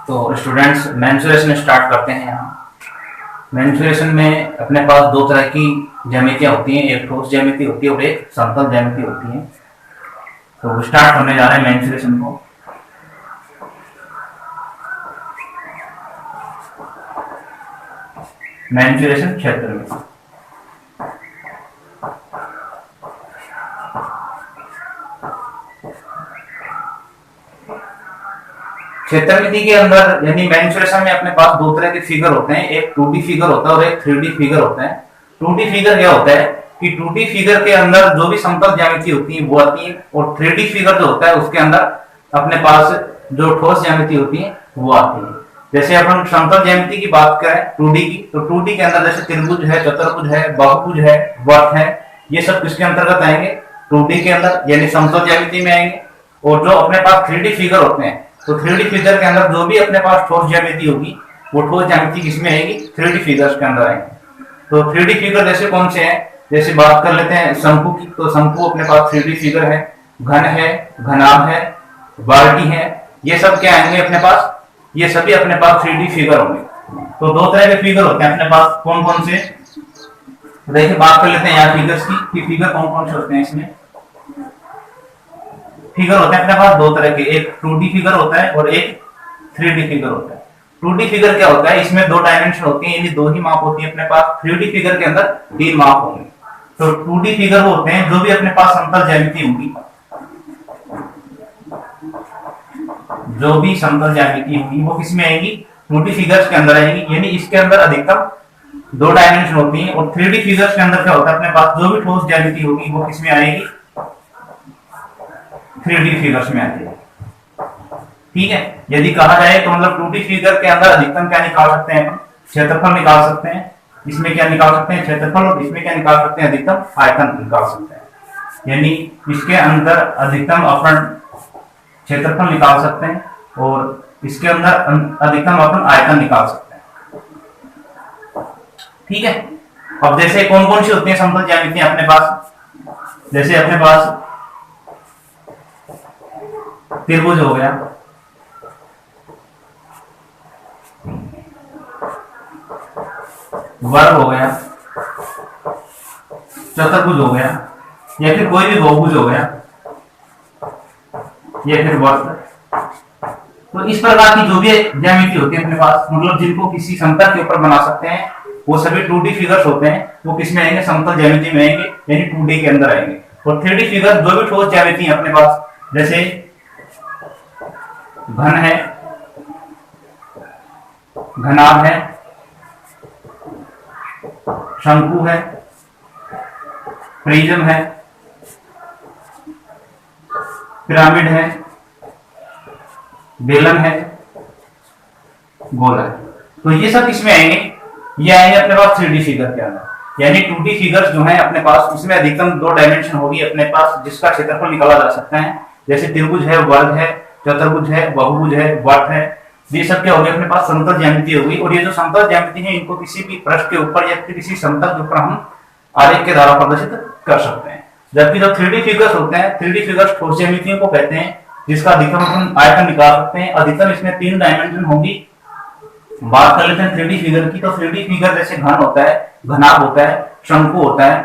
तो students mensuration start करते हैं। यहाँ मेंसुरेशन में अपने पास दो तरह की ज्यामितियाँ होती हैं, एक ठोस ज्यामिति होती है और एक समतल ज्यामिति होती है। तो स्टार्ट होने जा रहे हैं मेंसुरेशन को। मेंसुरेशन क्षेत्र में क्षेत्रमिति के अंदर यानी मेंसुरेशन में अपने पास दो तरह के फिगर होते हैं, एक 2D फिगर होता है और एक 3D फिगर होता है। 2D फिगर क्या होता है कि 2D फिगर के अंदर जो भी समतल ज्यामिति होती है वो आती है, और 3D फिगर जो होता है उसके अंदर अपने पास जो ठोस ज्यामिति होती है वो आती है। जैसे अपन समतल ज्यामिति की बात करें 2D की, तो 2D के अंदर जैसे त्रिभुज है, चतुर्भुज है, बहुभुज है, वर्त है, ये सब किसके अंतर्गत आएंगे? 2D के अंदर यानी समतल ज्यामिति में आएंगे। और जो अपने पास 3D फिगर होते हैं, तो 3D फिगर के अंदर जो भी अपने पास ठोस ज्यामिति होगी वो ठोस ज्यामिति किसमें आएगी? 3D फिगर्स के अंदर आएंगे। तो 3D फिगर जैसे कौन से हैं? जैसे बात कर लेते हैं शंकु की, तो शंकु अपने पास 3D फिगर है, घन है, घनाभ है, बाल्टी है, ये सब क्या आएंगे अपने पास? ये सभी अपने पास 3D फिगर होंगे। तो दो तरह के फिगर होते हैं अपने पास, कौन कौन से? देखिए बात कर लेते हैं यहाँ फिगर्स की कि फिगर कौन कौन से होते हैं। इसमें फिगर होते हैं अपने पास दो तरह के, एक 2D फिगर होता है और एक 3D फिगर होता है। 2D फिगर क्या होता है? इसमें दो डायमेंशन होती है यानी दो ही माप होती है अपने पास। 3D फिगर के अंदर तीन माप होंगे। तो 2D फिगर वो होते हैं जो भी अपने पास समतल ज्यामिति होगी, जो भी समतल ज्यामिति होगी वो किसमें आएगी? 2D फिगर्स के अंदर आएगी, यानी इसके अंदर अधिकतम दो डायमेंशन होती है। और 3D फिगर्स के अंदर क्या होता है? अपने पास जो भी ठोस ज्यामिति होगी वो किसमें आएगी? 3D फिगर्स में आती है। ठीक है, यदि कहा जाए तो मतलब 2D फिगर के अंदर अधिकतम क्या निकाल सकते हैं? क्षेत्रफल निकाल सकते हैं। इसमें क्या निकाल सकते हैं? क्षेत्रफल। और इसमें क्या निकाल सकते हैं? अधिकतम आयतन निकाल सकते हैं। यानी इसके अंदर अधिकतम अपन क्षेत्रफल निकाल सकते हैं और इसके अंदर अधिकतम अपन आयतन निकाल सकते हैं। ठीक है, अब जैसे कौन कौन सी होती है समतल ज्यामितियां अपने पास? जैसे अपने पास त्रिभुज हो गया, वर्ग हो गया, चतुर्भुज हो गया, या फिर कोई भी बहुभुज हो गया, या फिर वर्ग। तो इस प्रकार की जो भी ज्यामिति होती है अपने पास, मतलब जिनको किसी समतल के ऊपर बना सकते हैं, वो सभी 2D फिगर्स होते हैं। वो किसमें आएंगे? समतल ज्यामिति में आएंगे, यानी 2D के अंदर आएंगे। और 3D फिगर जो भी ठोस ज्यामिति है अपने पास, जैसे घन है, घनाभ है, शंकु है, प्रिज्म है, पिरामिड है, बेलन है, गोला है। तो ये सब किसमें आएंगे? ये आएंगे अपने पास 3D फिगर के अंदर। यानी 2D फिगर्स जो है अपने पास, उसमें अधिकतम दो डायमेंशन होगी अपने पास, जिसका क्षेत्रफल निकाला जा सकता है। जैसे त्रिभुज है, वर्ग है, चतुर्भुज है, बहुभुज है, वर्ग है, ये सब क्या होगी? अपने पास समतल ज्यामिति होगी। और ये जो समतल ज्यामिति है इनको किसी भी पृष्ठ के ऊपर या फिर किसी समतल के ऊपर हम आरेख के द्वारा प्रदर्शित कर सकते हैं। जबकि जो 3D फिगर्स होते हैं, 3D फिगर्स ठोस ज्यामितियों को कहते हैं, जिसका अधिकतम हम आयतन निकाल सकते हैं। अधिकतम इसमें तीन डायमेंशन होगी। बात कर लेते हैं 3D फिगर की, तो 3D फिगर जैसे घन होता है, घनाभ होता है, शंकु होता है,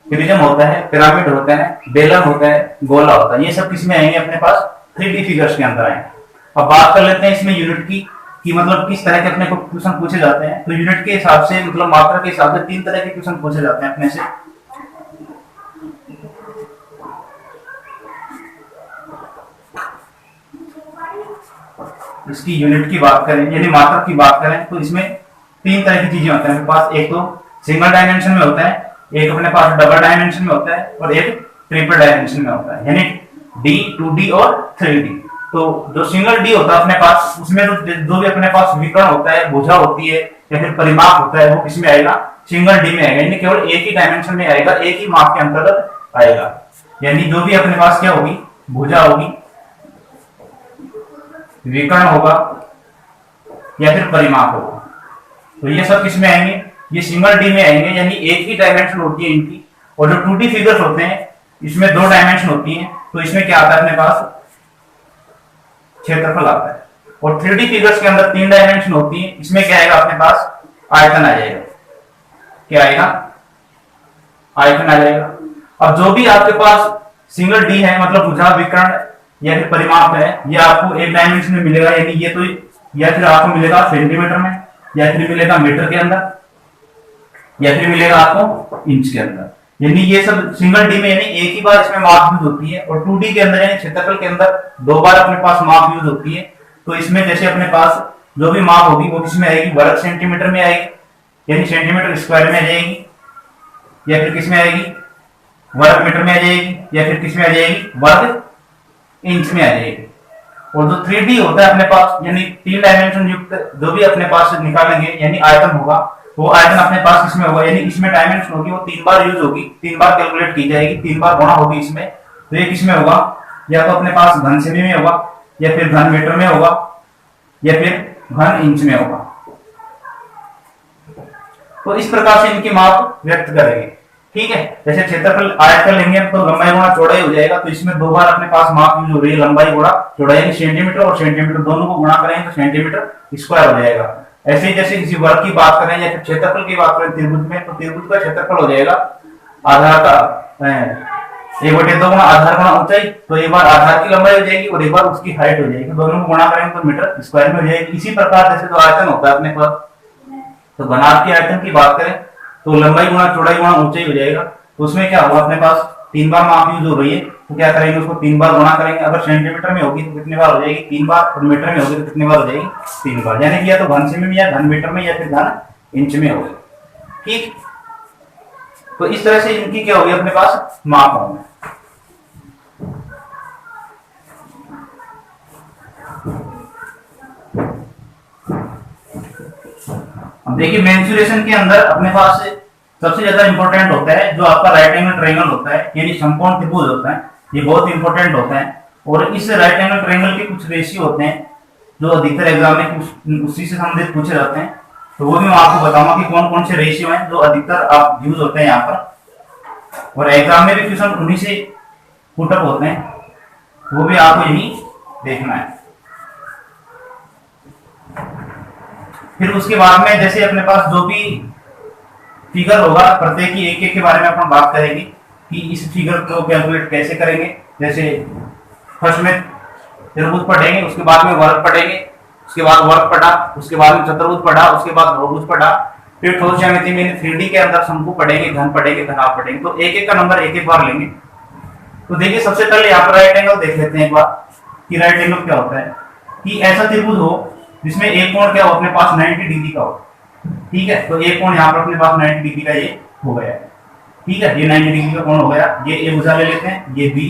प्रिज्म होता है, पिरामिड होता है, बेलन होता है, गोला होता है, ये सब किसमें आएंगे? अपने पास 3D फिगर्स के अंदर आएंगे। अब बात कर लेते हैं इसमें यूनिट की कि मतलब किस तरह के अपने को क्वेश्चन पूछे जाते हैं। तो यूनिट के हिसाब से, मतलब मात्रा के हिसाब से तीन तरह के क्वेश्चन पूछे जाते हैं अपने से। इसकी यूनिट की बात करें यानी मात्रा की बात करें, तो इसमें तीन तरह की चीजें होती हैं अपने पास। एक तो सिंगल डायमेंशन में होता है, एक अपने पास डबल डायमेंशन में होता है, और एक ट्रिपल डायमेंशन में होता है, यानी D, 2D और 3D। तो जो सिंगल डी होता है अपने पास, उसमें जो भी अपने पास विकर्ण होता है, भुजा होती है या फिर परिमाप होता है, वो किसमें आएगा? सिंगल डी में आएगा, यानी केवल एक ही डायमेंशन में आएगा, एक ही माप के अंतर्गत आएगा। यानी जो भी अपने पास क्या होगी? भुजा होगी, विकर्ण होगा या फिर परिमाप होगा। तो ये सब किसमें आएंगे? ये सिंगल डी में आएंगे, यानी एक ही डायमेंशन होती है इनकी। और जो 2D फिगर्स होते हैं इसमें दो डायमेंशन होती है, तो इसमें क्या आता है अपने पास? क्षेत्रफल आता है। और 3D फिगर्स के अंदर 3 डायमेंशन होती है, इसमें क्या आएगा अपने पास, आयतन आ जाएगा। क्या आएगा, आयतन आ जाएगा। अब जो भी आपके पास सिंगल डी है, मतलब भुजा विकर्ण या फिर परिमाप है, ये आपको एक डायमेंशन में मिलेगा, यानी ये तो या फिर आपको मिलेगा सेंटीमीटर में, या फिर मिलेगा मीटर के अंदर, या फिर मिलेगा आपको इंच के अंदर। यानी ये सब सिंगल डी में यानी एक ही बार इसमें माप यूज होती है, और 2D के अंदर यानी क्षेत्रफल के अंदर 2 बार अपने पास माप यूज होती है। तो इसमें जैसे अपने पास जो भी माप होगी वो किसमें आएगी, वर्ग सेंटीमीटर में आएगी, यानी सेंटीमीटर स्क्वायर में आ जाएगी, या फिर किसमें आएगी, वर्ग मीटर में आ जाएगी, या फिर किसमें आ जाएगी, वर्ग इंच में आ जाएगी। और जो 3D होता है अपने पास, यानी 3 डायमेंशन युक्त जो भी अपने पास निकालेंगे, यानी आयतन होगा, वो आयतन अपने पास किसमें होगा, यानी इसमें डायमेंशन होगी वो 3 बार यूज होगी, 3 बार कैलकुलेट की जाएगी, 3 बार गुणा होगी इसमें। तो ये किसमें होगा, या तो अपने पास घन सेमी में होगा, या फिर घन मीटर में होगा, या फिर घन इंच में होगा। तो इस प्रकार से इनकी माप व्यक्त करेंगे। ठीक है, जैसे क्षेत्रफल आयतन लेंगे तो लंबाई गुणा चौड़ाई हो जाएगा, तो इसमें 2 बार अपने पास माप यूज हो रही है, लंबाई गुणा चौड़ाई, यानी सेंटीमीटर और सेंटीमीटर दोनों को गुणा करेंगे तो सेंटीमीटर स्क्वायर हो जाएगा। ऐसे ही जैसे किसी वर्ग की बात करें या फिर क्षेत्रफल की बात करें त्रिभुज में, तो त्रिभुज का क्षेत्रफल हो जाएगा आधार का 1/2 गुणा आधार गुणा ऊंचाई, तो एक बार आधार की लंबाई हो जाएगी और एक बार उसकी हाइट हो जाएगी, दोनों को गुणा करेंगे तो मीटर स्क्वायर में हो जाएगी। इसी प्रकार जैसे जो आयतन होता है अपने पास, तो घनाभ की आयतन की बात करें तो लंबाई गुणा चौड़ाई गुणा ऊंचाई हो जाएगा। तो उसमें क्या होगा, अपने पास 3 बार माप यूज हो रही है, तो क्या करेंगे, उसको 3 बार गुणा करेंगे। अगर सेंटीमीटर में होगी तो कितनी बार हो जाएगी, 3 बार, और मीटर में होगी तो कितनी बार हो जाएगी, 3 बार। यानी कि या तो घन सेमी में, या घन मीटर में, या फिर घन इंच में होगी। ठीक, तो इस तरह से इनकी क्या होगी, अपने पास माप होंगे। अब देखिए मेंसुरेशन के अंदर अपने पास सबसे ज्यादा इंपॉर्टेंट होता है जो आपका राइट एंगल ट्रायंगल होता है, यानी समकोण त्रिभुज होता है, ये बहुत इंपॉर्टेंट होता है। और इस राइट एंगल ट्रायंगल के कुछ रेशियो होते हैं जो अधिकतर एग्जाम में उसी से संबंधित पूछे जाते हैं, तो वो भी मैं आपको बताऊंगा कि कौन कौन से रेशियो हैं जो अधिकतर आप यूज होते हैं यहाँ पर, और एग्जाम में भी क्वेश्चन उन्हीं से पुटअप होते हैं, वो भी आपको यही देखना है। फिर उसके बाद में जैसे अपने पास जो भी फिगर होगा, प्रत्येक की एक एक के बारे में अपन बात करेंगे कि इस फिगर को कैलकुलेट कैसे करेंगे। जैसे फर्स्ट में त्रिभुज पढ़ेंगे, उसके बाद में वर्ग पढ़ेंगे, उसके बाद वर्ग पढ़ा, उसके बाद में चतुर्भुज पढ़ा, उसके बाद बहुभुज पढ़ा, फिर ठोस ज्यामिति में 3D के अंदर शंकु पढ़ेंगे, घन पढ़ेंगे, घनाभ पढ़ेंगे। तो एक एक का नंबर एक एक बार लेंगे। तो देखिए सबसे पहले यहाँ पर राइट एंगल देख लेते हैं एक बार कि राइट एंगल क्या होता है। कि ऐसा त्रिभुज हो जिसमें एक कोण क्या हो, अपने पास 90 डिग्री का हो। ठीक है, तो एक कोण यहाँ पर अपने पास 90 डिग्री का ये हो गया। ठीक है, ये 90 डिग्री का कोण हो गया। ये ए भुजा ले लेते हैं, ये बी,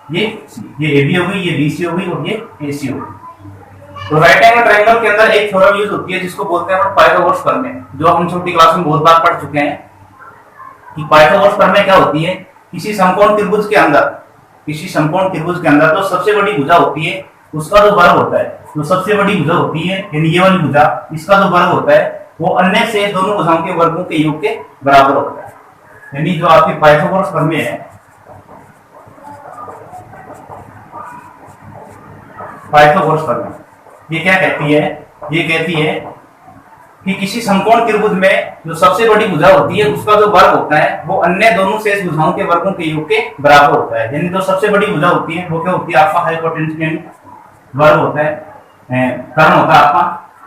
ये ए बी हो गई, ये बी सी हो गई, और ये ए सी हो गई। तो राइट एंगल ट्रायंगल के अंदर एक थ्योरम यूज होती है जिसको बोलते हैं पाइथागोरस प्रमेय, जो हम छोटी क्लास में बहुत बार पढ़ चुके हैं। कि पाइथागोरस प्रमेय क्या होती है, किसी समकोण त्रिभुज के अंदर, किसी समकोण त्रिभुज के अंदर जो सबसे बड़ी भुजा होती है उसका जो वर्ग होता है, जो सबसे बड़ी भुजा होती है यानी ये वाली भुजा, इसका जो वर्ग होता है वो अन्य से दोनों भुजाओं के वर्गों के योग के बराबर होता है। यानी जो आपकी पाइथागोरस प्रमेय है, पाइथागोरस प्रमेय ये क्या कहती है, ये कहती है कि किसी समकोण त्रिभुज में जो सबसे बड़ी भुजा होती है उसका जो वर्ग होता है वो अन्य दोनों शेष भुजाओं के वर्गों के योग के बराबर होता है। यानी जो सबसे बड़ी भुजा होती है वो क्या होती है, आपका हाइपोटेन्यूज वर्ग होता है, कर्ण होता है आपका,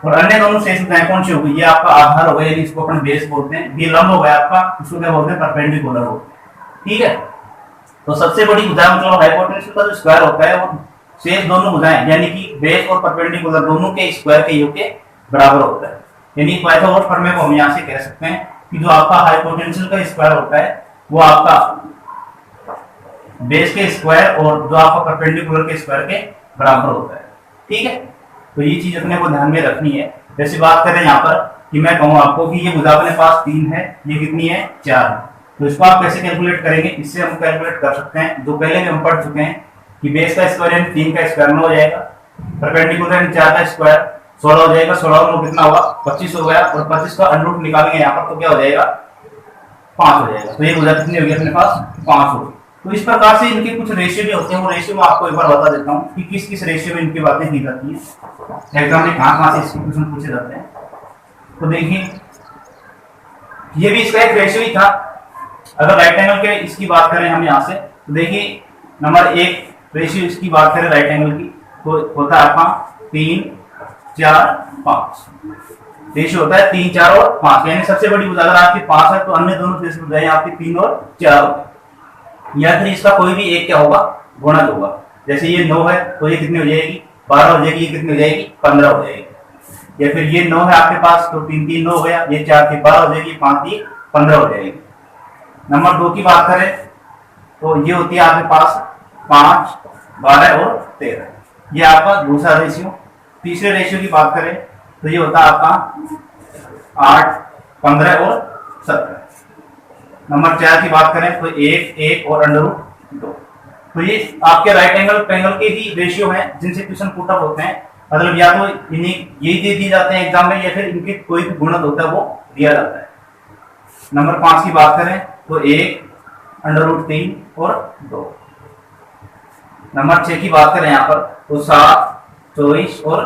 और अन्य दोनों शेष भुजाएं कौन सी होगी, ये आपका आधार हो गया, यानी इसको अपन बेस बोलते हैं। ये लंब हो गया आपका, उसको क्या बोलते हैं, परपेंडिकुलर बोलते हैं। ठीक है, तो सबसे बड़ी भुजा मतलब हाइपोटेन्यूज का जो स्क्वायर होता है वो शेष दोनों भुजाएं यानी कि बेस और परपेंडिकुलर दोनों के स्क्वायर के योग के बराबर होता है। यानी पाइथागोरस प्रमेय को हम यहाँ से कह सकते हैं कि जो आपका हाइपोटेंशियल का स्क्वायर होता है वो आपका बेस के स्क्वायर और जो आपका परपेंडिकुलर के स्क्वायर के बराबर होता है। ठीक है, तो ये चीज अपने को ध्यान में रखनी है। जैसे बात करें यहाँ पर कि मैं कहूँ आपको कि ये भुजा अपने पास 3 है, ये कितनी है, 4 है। तो इसको आप कैसे कैलकुलेट करेंगे, इससे हम कैलकुलेट कर सकते हैं जो पहले भी हम पढ़ चुके हैं कि बेस का स्क्वायर यानी 3 का स्क्वायर 9 हो जाएगा, परपेंडिकुलर यानी 4 का स्क्वायर 16 हो जाएगा, 16 और 9 कितना होगा, 25 हो गया, और 25 का अंडर रूट निकालेंगे यहाँ पर तो क्या हो जाएगा, 5 हो जाएगा। तो ये भुजा कितनी होगी अपने पास, 5 होगी। तो इस प्रकार से इनके कुछ रेशियो भी होते हैं, वो रेशियो मैं आपको एक बार बता देता हूँ कि किस किस रेशियो में इनकी बातें की जाती है, एग्जाम में कहाँ से इसके क्वेश्चन पूछे जाते हैं। तो देखिए ये भी इसका एक रेशियो ही था। अगर राइट एंगल के इसकी बात करें हम यहाँ से, तो देखिए नंबर 1 रेशियो इसकी बात करें राइट एंगल की, तो होता है आपका 3 4 5। रेशियो होता है 3 4 और 5, यानी सबसे बड़ी भुजा अगर आपकी 5 है तो अन्य दोनों शेष भुजाएं आपकी 3 और 4 होगी, या फिर इसका कोई भी एक क्या होगा, गुणज होगा। जैसे ये 9 है तो ये कितनी हो जाएगी, 12 हो जाएगी, ये कितनी हो जाएगी, 15 हो जाएगी। या फिर ये 9 है आपके पास तो 3 3 9 हो गया, ये 4 3 12 हो जाएगी, 5 3 15 हो जाएगी। नंबर 2 की बात करें तो ये होती है आपके पास 5 12 और 13, ये आपका दूसरा रेशियो। तीसरे रेशियो की बात करें तो ये होता है आपका 8 15 और 17। नंबर 4 की बात करें तो 1 1 और √2। तो ये आपके राइट एंगल ट्रायंगल के ही रेशियो हैं जिनसे क्वेश्चन पुट अप होते हैं। मतलब या तो इन्हीं यही दे दिए जाते हैं एग्जाम में, या फिर इनके कोई भी गुणज होता है वो दिया जाता है। नंबर 5 की बात करें तो 1 √3 और 2। नंबर 6 की बात करें यहाँ पर तो 7 24 और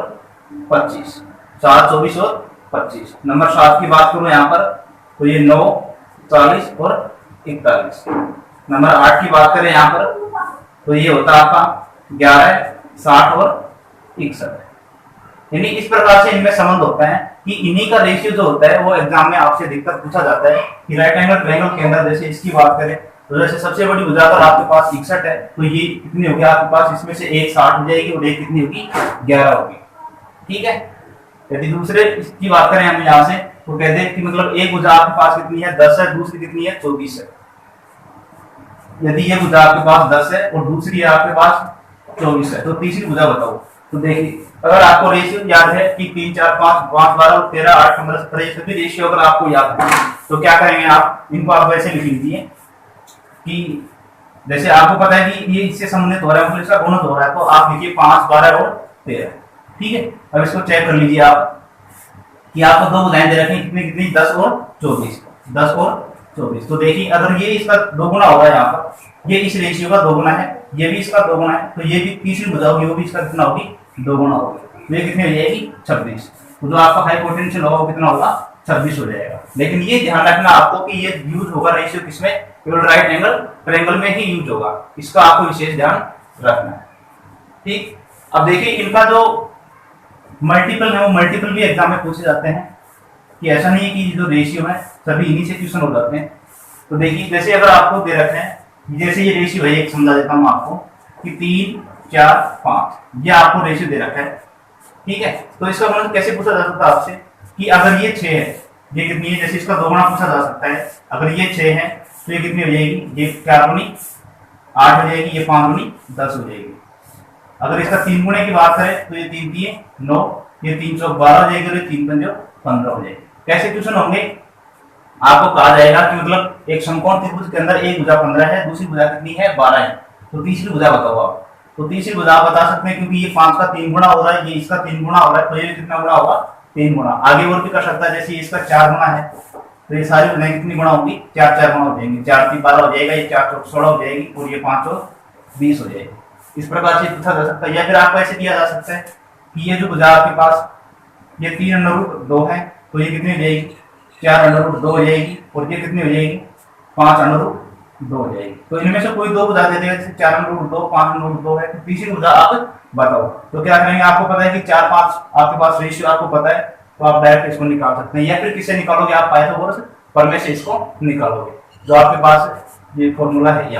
25, 7 24 और 25। नंबर 7 की बात करूं यहाँ पर तो ये 9 40 और 41। नंबर 8 की बात करें यहाँ पर तो ये होता है आपका 11 60 और 61। यानी इस प्रकार से इनमें संबंध होता है कि इन्हीं का रेशियो जो होता है वो एग्जाम में आपसे अधिकतर पूछा जाता है कि राइट एंगल ट्रायंगल के अंदर जैसे इसकी बात करें तो जैसे सबसे बड़ी भुजा अगर आपके पास 61 है तो ये कितनी होगी आपके पास, इसमें से एक 60 हो जाएगी और एक कितनी होगी, 11 होगी। ठीक है। यदि दूसरे इसकी बात करें हम यहाँ से तो कहते हैं कि मतलब एक भुजा आपके पास कितनी है, 10 है, दूसरी कितनी है, 24 है। यदि ये भुजा आपके पास 10 है और दूसरी आपके पास 24 है तो तीसरी भुजा बताओ। तो देखिए अगर आपको रेशियो याद है कि 3 4 5 5 12 और 13 8 15 17 ये सभी रेशियो अगर आपको याद है तो क्या करेंगे आप, इनको आप वैसे लिख लीजिए कि जैसे आपको पता है कि ये इससे संबंधित हो रहा है, मतलब इसका गुणज हो रहा है, तो आप लिखिए 5 12 और 13। ठीक है। अब इसको चेक कर लीजिए आप कि आपको दो भुजाएं दे रखी कितनी कितनी, 10 और 24, 10 और 24। तो देखिए अगर ये इसका दोगुना होगा, यहाँ पर ये इस रेशियो का दोगुना है, ये भी इसका दोगुना है, तो ये भी तीसरी भुजा होगी वो भी इसका कितना होगी, दोगुना होगी। तो ये कितनी हो जाएगी, 26। तो जो आपका हाइपोटेंशियल होगा वो कितना होगा, 26 हो जाएगा। लेकिन ये ध्यान रखना आपको कि ये यूज होगा रेशियो किसमें, केवल राइट एंगल ट्रायंगल में ही यूज होगा, इसका आपको विशेष ध्यान रखना है। ठीक। अब देखिए इनका जो मल्टीपल है वो मल्टीपल भी एग्जाम में पूछे जाते हैं, कि ऐसा नहीं है कि जो रेशियो है सभी इन्हीं से क्वेश्चन हो जाते हैं। तो देखिए जैसे अगर आपको दे रखे हैं, जैसे ये रेशियो है, एक समझा देता हूँ आपको कि 3 4 5 ये आपको रेशियो दे रखा है। ठीक है। तो इसका मतलब कैसे पूछा जा सकता है आपसे कि अगर ये 6 है, ये कितनी है, जैसे इसका दोगुना पूछा जा सकता है। अगर ये 6 है तो ये कितनी हो जाएगी, ये 4 गुनी 8 हो जाएगी, ये 5 गुनी 10 हो जाएगी। अगर इसका 3 गुणे की बात करें तो ये 3 3 9, ये 3 चौक 12 हो जाएगी और ये 3 पंजो 15 हो जाएगी। कैसे क्वेश्चन होंगे, आपको कहा जाएगा कि मतलब एक समकोण त्रिभुज के अंदर एक भुजा 15 है, दूसरी भुजा कितनी है, 12 है, तो तीसरी भुजा बताओ आप। तो तीसरी भुजा बता सकते हैं क्योंकि ये 5 का 3 गुना हो रहा है, ये इसका 3 गुना हो रहा है, तो ये कितना गुना होगा, 3 गुना। आगे और भी कर सकता है, जैसे इसका 4 गुना है तो ये सारी भुजाएं कितनी गुना होगी, 4 4 गुना हो जाएंगी। 4 3 12 हो जाएगा, ये 4 चौक 16 हो जाएगी और ये 5 और 20 हो जाएगी। इस प्रकार से पूछा जा सकता है। या फिर आपको ऐसे दिया जा सकता है कि ये जो भुजा आपके पास ये 3 √2 है तो ये कितनी हो जाएगी, 4 √2 हो जाएगी और ये कितनी हो जाएगी, 5 √2 हो जाएगी। तो इनमें से कोई दो भुजा दे देगा, जैसे 4 √2 5 √2 है, तो तीसरी भुजा आप बताओ। तो क्या करेंगे, आपको पता है कि 4 5 आपके पास रेशियो आपको पता है, तो आप डायरेक्ट इसको निकाल सकते हैं। या फिर किससे निकालोगे, आप पाइथागोरस प्रमेय से इसको निकालोगे, जो आपके पास ये फॉर्मूला है।